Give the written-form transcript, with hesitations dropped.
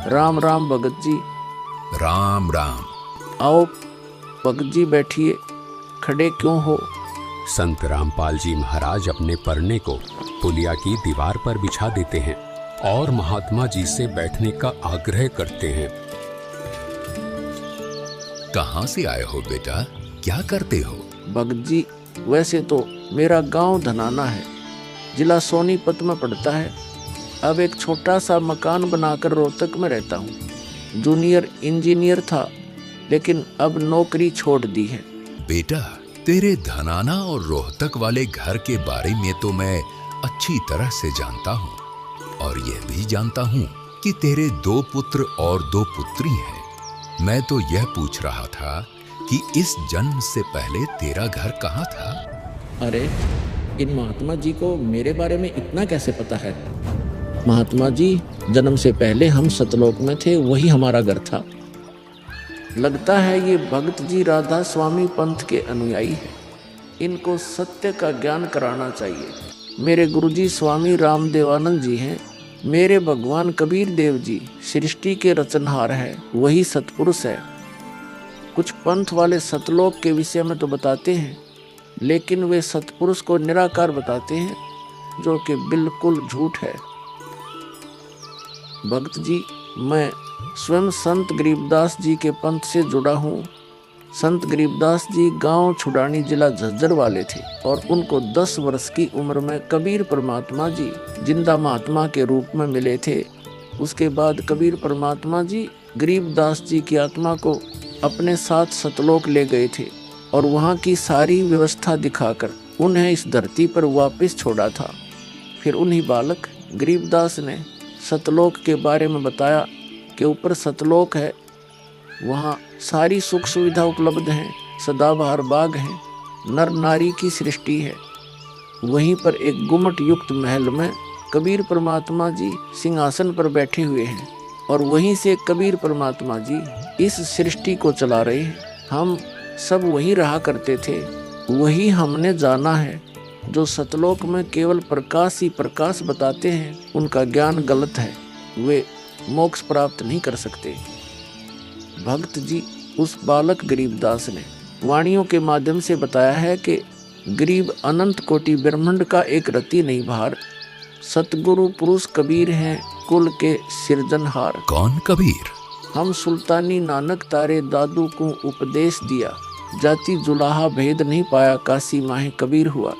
राम राम भगत जी। राम राम। आओ भगत जी बैठिए, खड़े क्यों हो? संत रामपाल जी महाराज अपने परने को पुलिया की दीवार पर बिछा देते हैं और महात्मा जी से बैठने का आग्रह करते हैं। कहाँ से आए हो बेटा, क्या करते हो? भगत जी, वैसे तो मेरा गांव धनाना है, जिला सोनीपत में पड़ता है। अब एक छोटा सा मकान बनाकर रोहतक में रहता हूँ। जूनियर इंजीनियर था, लेकिन अब नौकरी छोड़ दी है। बेटा, तेरे धनाना और रोहतक वाले घर के बारे में तो मैं अच्छी तरह से जानता हूँ और यह भी जानता हूँ कि तेरे 2 पुत्र और 2 पुत्री हैं। मैं तो यह पूछ रहा था कि इस जन्म से पहले तेरा घर कहाँ था? अरे, इन महात्मा जी को मेरे बारे में इतना कैसे पता है? महात्मा जी, जन्म से पहले हम सतलोक में थे, वही हमारा घर था। लगता है ये भगत जी राधा स्वामी पंथ के अनुयायी हैं। इनको सत्य का ज्ञान कराना चाहिए। मेरे गुरुजी स्वामी रामदेवानंद जी हैं। मेरे भगवान कबीर देव जी सृष्टि के रचनहार है, वही सतपुरुष है। कुछ पंथ वाले सतलोक के विषय में तो बताते हैं, लेकिन वे सतपुरुष को निराकार बताते हैं, जो कि बिल्कुल झूठ है। भक्त जी, मैं स्वयं संत गरीबदास जी के पंथ से जुड़ा हूँ। संत गरीबदास जी गांव छुड़ानी, जिला झज्जर वाले थे और उनको 10 वर्ष की उम्र में कबीर परमात्मा जी जिंदा महात्मा के रूप में मिले थे। उसके बाद कबीर परमात्मा जी गरीबदास जी की आत्मा को अपने साथ सतलोक ले गए थे और वहाँ की सारी व्यवस्था दिखाकर उन्हें इस धरती पर वापस छोड़ा था। फिर उन्हीं बालक गरीबदास ने सतलोक के बारे में बताया कि ऊपर सतलोक है, वहाँ सारी सुख सुविधा उपलब्ध हैं, सदाबहार बाग हैं, नर नारी की सृष्टि है। वहीं पर एक गुम्मट युक्त महल में कबीर परमात्मा जी सिंहासन पर बैठे हुए हैं और वहीं से कबीर परमात्मा जी इस सृष्टि को चला रहे हैं। हम सब वहीं रहा करते थे, वही हमने जाना है। जो सतलोक में केवल प्रकाश ही प्रकाश बताते हैं, उनका ज्ञान गलत है, वे मोक्ष प्राप्त नहीं कर सकते। भक्त जी, उस बालक गरीबदास ने वाणियों के माध्यम से बताया है कि गरीब अनंत कोटि ब्रह्मांड का एक रति नहीं भार, सतगुरु पुरुष कबीर हैं कुल के सिरजनहार। कौन कबीर? हम सुल्तानी नानक तारे दादू को उपदेश दिया, जाति जुलाहा भेद नहीं पाया, काशी माहे कबीर हुआ।